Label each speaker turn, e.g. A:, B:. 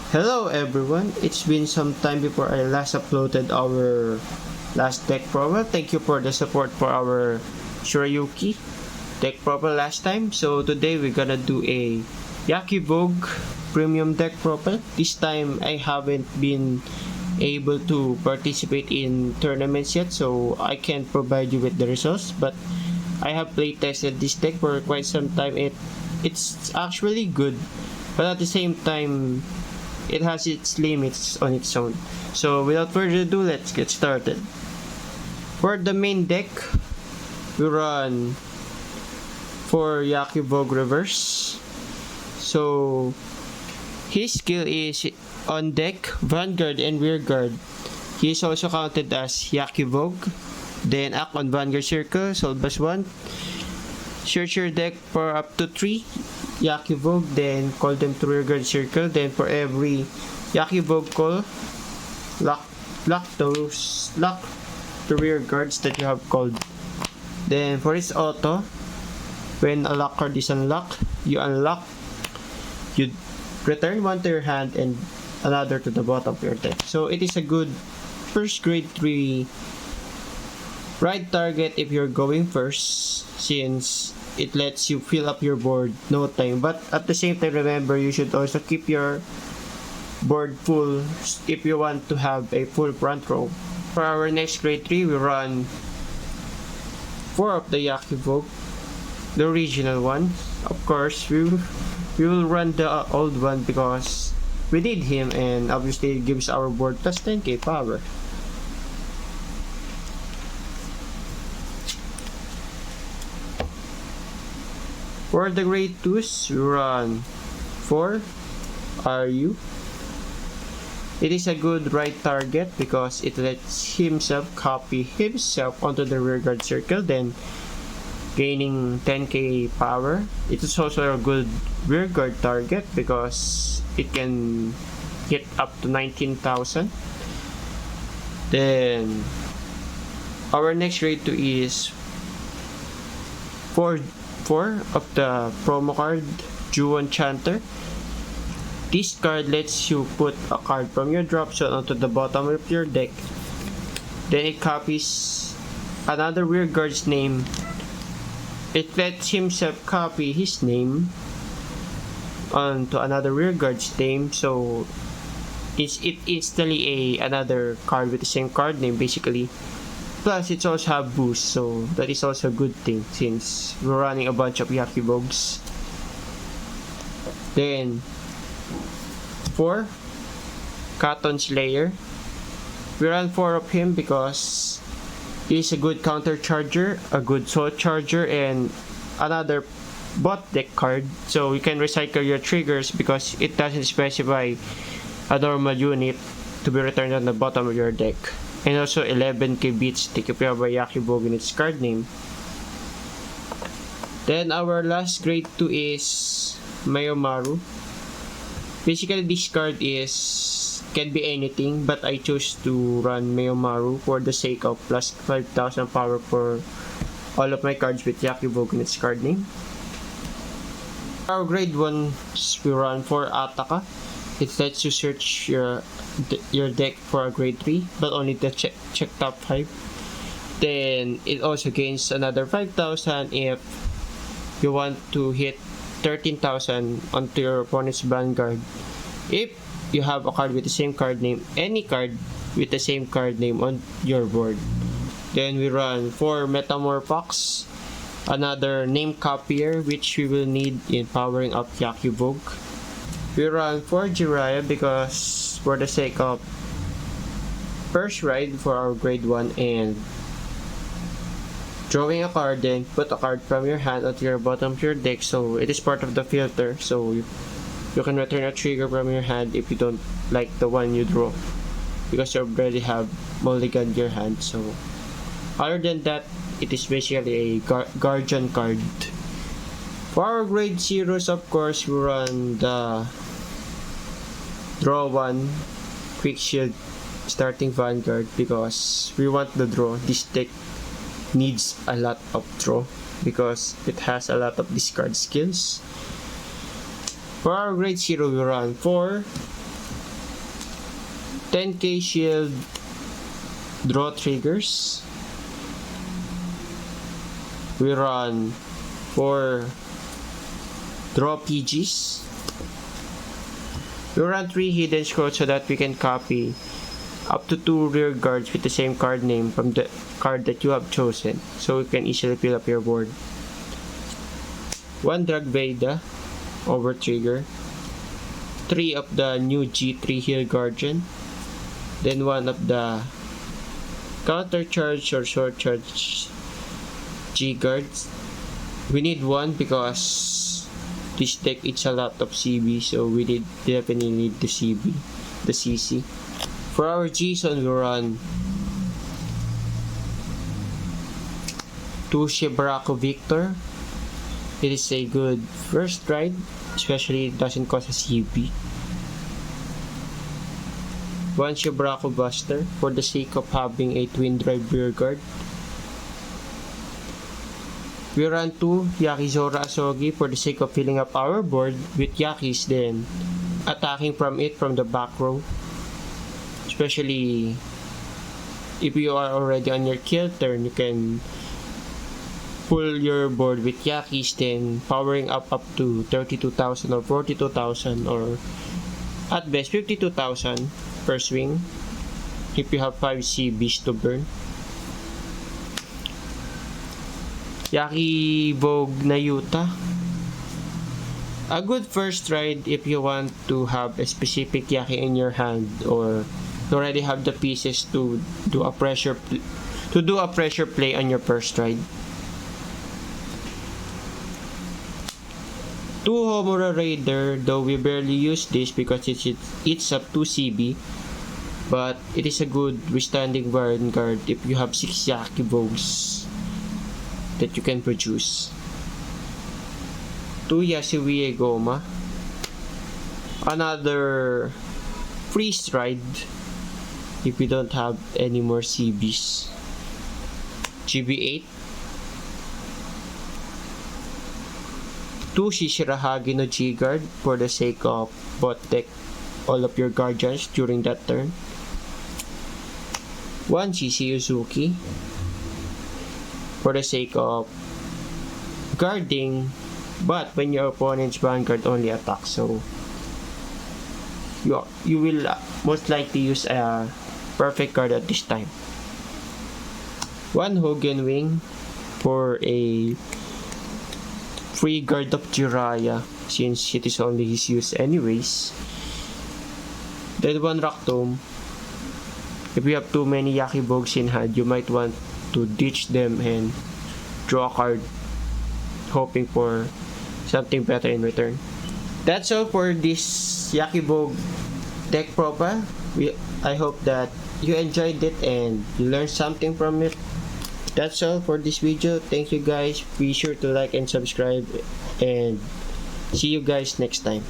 A: Hello everyone, it's been some time before I last uploaded our last deck profile. Thank you for the support for our Hyakki deck profile last time. So today we're gonna do a Hyakki Vogue premium deck profile. This time I haven't been able to participate in tournaments yet, so I can't provide you with the results, but I have playtested this deck for quite some time. It's actually good, but at the same time it has its limits on its own. So without further ado, let's get started. For the main deck, we run for Hyakki Vogue Reverse. So his skill is on deck, Vanguard and Rearguard. He is also counted as Hyakki Vogue. Then act on Vanguard Circle, solve as 1. Search your deck for up to 3 Hyakki Vogue, then call them to Rearguard Circle. Then for every Hyakki Vogue call, lock the rear guards that you have called. Then for its auto, when a lock card is unlocked, you return one to your hand and another to the bottom of your deck. So it is a good first grade 3 right target if you're going first, since it lets you fill up your board no time. But at the same time, remember, you should also keep your board full if you want to have a full front row. For our next grade 3, we run 4 of the Hyakki Vogue, the original one. Of course, we will run the old one because we need him, and obviously it gives our board plus 10k power. For the grade 2s, we run 4 RU. It is a good right target because it lets himself copy himself onto the rearguard circle, then gaining 10k power. It is also a good rearguard target because it can hit up to 19,000. Then our next grade 2 is 4 of the promo card Duo Enchanter. This card lets you put a card from your drop zone onto the bottom of your deck. Then it copies another rearguard's name. It lets himself copy his name onto another rearguard's name, so it instantly another card with the same card name basically. Plus, it's also have boost, so that is also a good thing since we're running a bunch of Hyakki Vogues. Then 4 Cotton Slayer. We run 4 of him because he's a good counter charger, a good soul charger, and another bot deck card. So you can recycle your triggers because it doesn't specify a normal unit to be returned on the bottom of your deck. And also 11k beat stick if you have a Hyakki Vogue in its card name. Then our last grade 2 is Mayomaru. Basically this card can be anything, but I chose to run Mayomaru for the sake of plus 5,000 power for all of my cards with Hyakki Vogue in its card name. Our grade 1 we run for Ataka. It lets you search your deck for a grade 3, but only to check top 5. Then it also gains another 5,000 if you want to hit 13,000 onto your opponent's Vanguard. If you have a card with the same card name, any card with the same card name on your board. Then we run 4 Metamorphox, another name copier which we will need in powering up Hyakki Vogue. We run 4 Jiraiya because for the sake of first ride for our grade 1 and drawing a card, then put a card from your hand onto your bottom of your deck, so it is part of the filter, so you can return a trigger from your hand if you don't like the one you draw because you already have mulliganed your hand. So other than that, it is basically a guardian card. For our grade 0s, of course, we run the draw 1 quick shield starting Vanguard because we want the draw. This deck needs a lot of draw because it has a lot of discard skills. For our grade 0, we run 4 10k shield draw triggers. We run 4 draw PGs. We run 3 hidden scrolls so that we can copy up to 2 rear guards with the same card name from the card that you have chosen, so you can easily fill up your board. 1 Drag Veda over trigger, 3 of the new G3 Heal Guardian, then 1 of the counter charge or short charge G guards. We need 1 because this deck it's a lot of CB, so we definitely need the CC. For our G-Son, we run 2 Murakumo Victor. It is a good first ride, especially it doesn't cost a CB. 1 Murakumo Buster for the sake of having a twin drive rear guard. We run 2 Hyakki Vogue for the sake of filling up our board with Hyakki's, then attacking from the back row. Especially if you are already on your kill turn, you can pull your board with Hyakki's, then powering up to 32,000 or 42,000 or at best 52,000 per swing if you have 5 CBs to burn. Hyakki Vogue na Yuta. A good first ride if you want to have a specific Hyakki in your hand, or you already have the pieces to do a pressure play on your first ride. 2 Homura Raider, though we barely use this because it's up 2 CB, but it is a good withstanding vanguard if you have 6 Hyakki Vogues that you can produce. 2 Yasui Goma, another freeze ride if we don't have any more CBs. GB8, 2 Shishirahagi no G-Guard for the sake of bot deck all of your guardians during that turn. 1 CC Yuzuki for the sake of guarding, but when your opponent's vanguard only attacks, so you will most likely use a perfect card at this time. 1 Hogan Wing for a free guard of Jiraiya, since it is only his use anyways. Then 1 Raktom. If you have too many Hyakki Vogues in hand, you might want to ditch them and draw a card, hoping for something better in return. That's all for this Hyakki Vogue deck profile. I hope that you enjoyed it and you learned something from it. That's all for this video. Thank you guys. Be sure to like and subscribe, and see you guys next time.